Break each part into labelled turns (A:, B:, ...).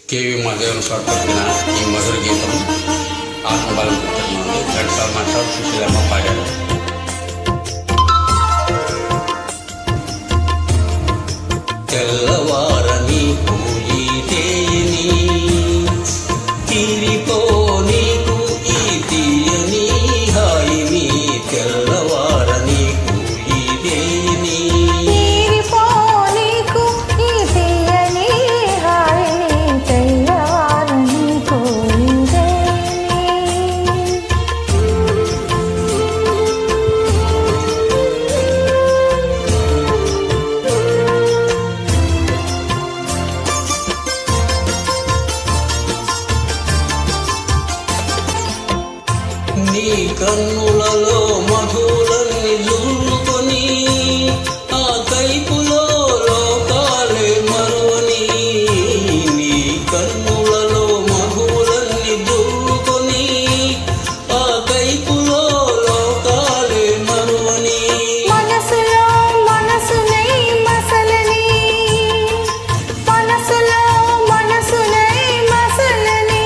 A: KV Mahadevan పాడుతున్న ఈ మధుర గీతం ఆత్మబలం పుట్టినది ఘంటసాల మాస్టర్ సుశీలమ్మ పాడారు. తెల్లవారని పూయి తేయని తీరిపో నీకు ఈ తీయని హాయిని తెల్లవారని పూయి తేయని
B: తీరిపో నీకు ఈ తీయని హాయిని తెల్లవారని పూయి
A: నీ కన్నులలో మధులన్నీ జుల్లుకొని ఆ కైపులో లోకాలే మరువని నీ కన్నులలో మధులన్నీ జుల్లుకొని ఆ కైపులో లోకాలే మరువని
B: మనసులో మనసునై మసలని మనసులో మనసునై మసలని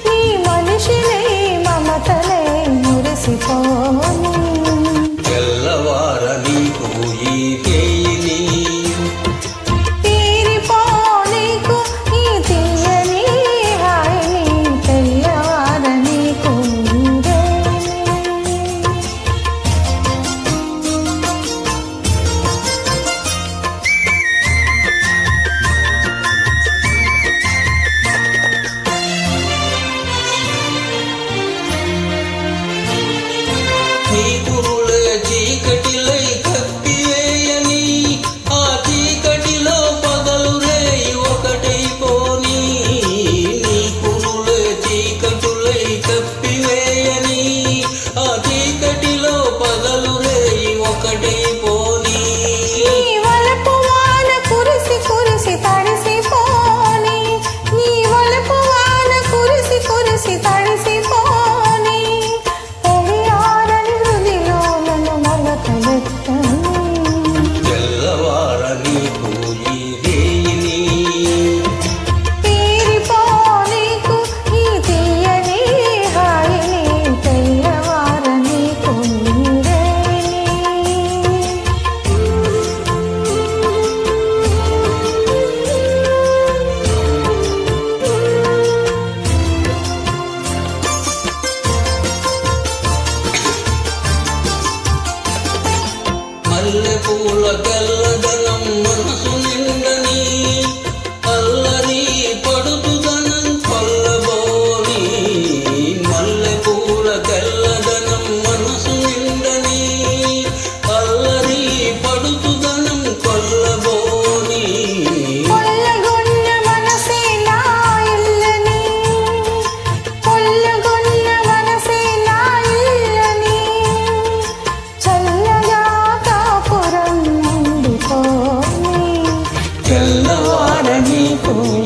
B: నీ మనిషినై మమతలై మురిసిపోని
A: తెల్లవారని పూయి తేయని
B: తీరిపో నీకు ఈ తీయని హాయిని తెల్లవారని పూయి
A: నీ కురులే చీకటిలై కప్పివేయని ఆ చీకటిలో పగలు రేయి ఒకటైపోని నీ కురులే చీకటులై కప్పివేయని ఆ చీకటిలో పగలు రేయి ఒకటైపోని
B: నీ వలపు వాన కురిసి కురిసి తడిసిపోని నీ వలపు వాన కురిసి కురిసి తడిసిపోని తెలియారని హృదిలో నన్ను మొలకలెత్తని
A: తెల్లవారని పూయి రేయిని
B: తీరిపో నీకు ఈ తీయని హాయిని తెల్లవారని పూయి
A: మల్లె పూల తెల్లదనం మనసు నిండని అల్లరి పడుతుదనం కొల్లబోని మల్లె పూల తెల్లదనం మనసు నిండని అల్లరి పడుతుదనం కొల్లబోని
B: కొల్లగొన్న మనసే నా ఇల్లని కొల్లగొన్న మనసే నా ఇల్లని చల్లగా కాపురం నిండిపోని
A: తెల్లవారని పూయి